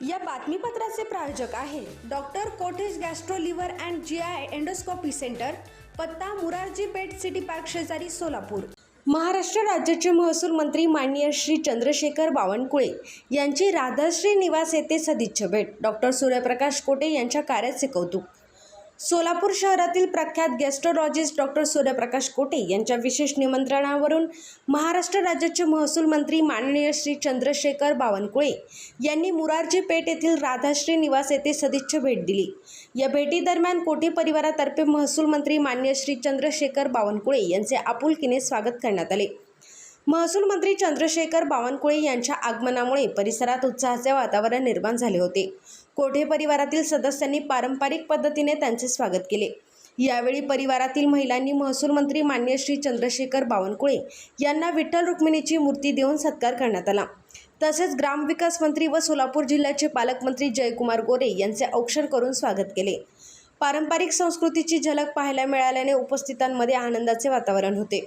या बातमीपत्राचे प्रायोजक आहे doctor Kothe's gastro liver and GI endoscopy centre, पत्ता मुरारजी पेठ सिटी पार्क शेजारी सोलापूर। महाराष्ट्र राज्याचे महसूल मंत्री माननीय श्री चंद्रशेखर बावनकुळे यांची राधाश्री निवास येथे सदिच्छा भेट। डॉक्टर सूर्यप्रकाश कोटे यांच्या कार्याचे कौतुक। सोलापूर शहरातील प्रख्यात गॅस्ट्रोलॉजिस्ट डॉक्टर सूर्यप्रकाश कोटे यांच्या विशेष निमंत्रणावरून महाराष्ट्र राज्याचे महसूल मंत्री माननीय श्री चंद्रशेखर बावनकुळे यांनी मुरारजी पेठ येथील राधाश्री निवास येथे सदिच्छा भेट दिली। या भेटीदरम्यान कोटे परिवारातर्फे महसूल मंत्री माननीय श्री चंद्रशेखर बावनकुळे यांचे आपुलकीने स्वागत करण्यात आले। महसूल मंत्री चंद्रशेखर बावनकुळे यांच्या आगमनामुळे परिसरात उत्साहाचे वातावरण निर्माण झाले होते। कोठे परिवारातील सदस्यांनी पारंपरिक पद्धतीने त्यांचे स्वागत केले। यावेळी परिवारातील महिलांनी महसूल मंत्री माननीय श्री चंद्रशेखर बावनकुळे यांना विठ्ठल रुक्मिणीची मूर्ती देऊन सत्कार करण्यात आला। तसेच ग्रामविकास मंत्री व सोलापूर जिल्ह्याचे पालकमंत्री जयकुमार गोरे यांचे औक्षण करून स्वागत केले। पारंपरिक संस्कृतीची झलक पाहायला मिळाल्याने उपस्थितांमध्ये आनंदाचे वातावरण होते।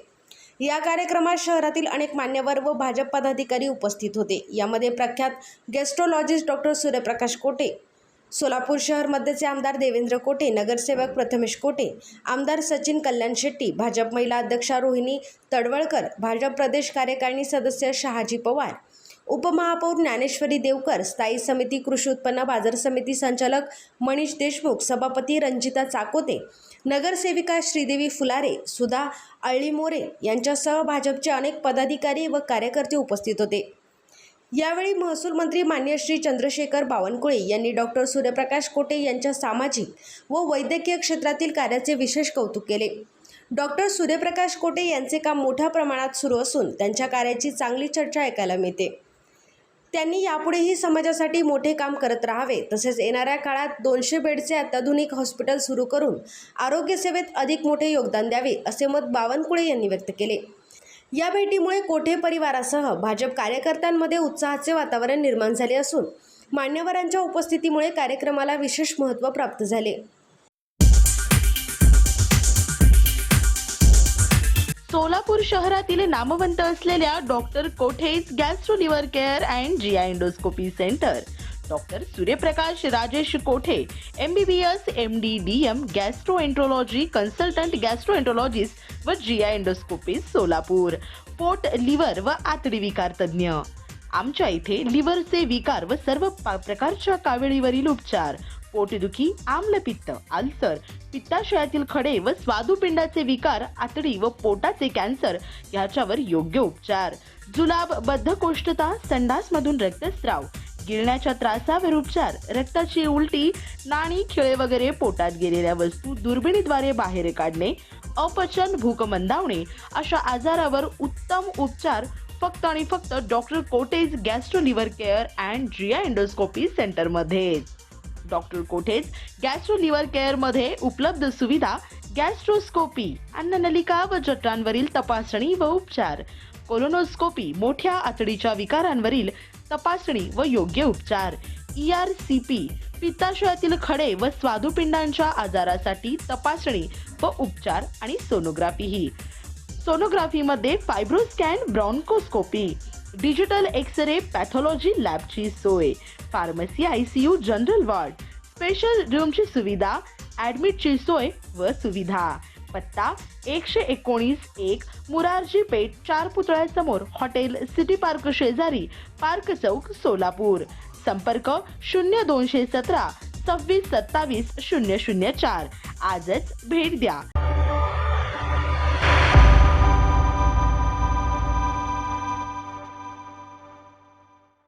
या कार्यक्रमात शहरातील अनेक मान्यवर व भाजप पदाधिकारी उपस्थित होते। यामध्ये प्रख्यात गॅस्ट्रोलॉजिस्ट डॉक्टर सूर्यप्रकाश कोटे, सोलापूर शहर मध्यचे आमदार देवेंद्र कोटे, नगरसेवक प्रथमेश कोटे, आमदार सचिन कल्याण शेट्टी, भाजप महिला अध्यक्षा रोहिणी तडवळकर, भाजप प्रदेश कार्यकारिणी सदस्य शहाजी पवार, उपमहापौर ज्ञानेश्वरी देवकर, स्थायी समिती कृषी उत्पन्न बाजार समिती संचालक मनीष देशमुख, सभापती रंजिता चाकोते, नगरसेविका श्रीदेवी फुलारे, सुधा अळीमोरे यांच्यासह भाजपचे अनेक पदाधिकारी व कार्यकर्ते उपस्थित होते। यावेळी महसूल मंत्री माननीय श्री चंद्रशेखर बावनकुळे यांनी डॉक्टर सूर्यप्रकाश कोटे यांच्या सामाजिक व वैद्यकीय क्षेत्रातील कार्याचे विशेष कौतुक केले। डॉक्टर सूर्यप्रकाश कोटे यांचे काम मोठ्या प्रमाणात सुरू असून त्यांच्या कार्याची चांगली चर्चा ऐकायला मिळते। त्यांनी यापुढेही समाजासाठी मोठे काम करत राहावे। तसेच येणाऱ्या काळात 200 बेडचे अत्याधुनिक हॉस्पिटल सुरू करून आरोग्य सेवेत अधिक मोठे योगदान द्यावे असे मत बावनकुळे यांनी व्यक्त केले। या भेटीमुळे कोठे परिवारासह भाजप कार्यकर्त्यांमध्ये उत्साहाचे वातावरण निर्माण झाले असून मान्यवरांच्या उपस्थितीमुळे कार्यक्रमाला विशेष महत्त्व प्राप्त झाले। सोलापूर शहरातील नामवंत असलेल्या doctor Kothe's gastro liver care and GI endoscopy centre, doctor Suryaprakash Rajesh Kothe, MBBS MD DM gastroenterology consultant gastroenterologist व जीआय एंडोस्कोपी सोलापूर, पोट, लिव्हर व आतडी विकार तज्ञ। आमच्या इथे लिव्हरचे विकार व सर्व प्रकारच्या काविळीवरील उपचार, पोटदुखी, आम्लपित्त, अल्सर, पित्ताशयातील खडे व स्वादुपिंडाचे विकार, आतडी व पोटाचे कॅन्सर याच्यावर योग्य उपचार, जुलाब, बद्धकोष्ठता, संडासमधून रक्तस्राव, गिळण्याच्या त्रासावर उपचार, रक्ताची उलटी, नाणी, खिळे वगैरे पोटात गेलेल्या वस्तू दुर्बिणीद्वारे बाहेर काढणे, अपचन, भूक मंदावणे अशा आजारावर उत्तम उपचार फक्त आणि फक्त doctor Kothe's gastro liver care and GI endoscopy centre मध्ये। Doctor Kothe's gastro liver care मध्ये उपलब्ध सुविधा गॅस्ट्रोस्कोपी, अन्ननलिका व जठरांवरील तपासणी व उपचार, कोलोनोस्कोपी, मोठ्या आतडीच्या विकारांवरील तपासणी व योग्य उपचार, ERCP, पित्ताशयातील खडे व स्वादुपिंडांच्या आजारासाठी तपासणी व उपचार आणि सोनोग्राफी। सोनोग्राफीमध्ये fibroscan, bronchoscopy, digital X-ray, pathology लॅबची सोय, pharmacy, ICU, general ward, special रूमची सुविधा, ॲडमिटची सोय व सुविधा। पत्ता 119-1 मुरारजी पेठ, 4 पुतळ्यासमोर, हॉटेल सिटी पार्क शेजारी, पार्क चौक, सोलापूर। संपर्क 0217 26 27 004। आजच भेट द्या।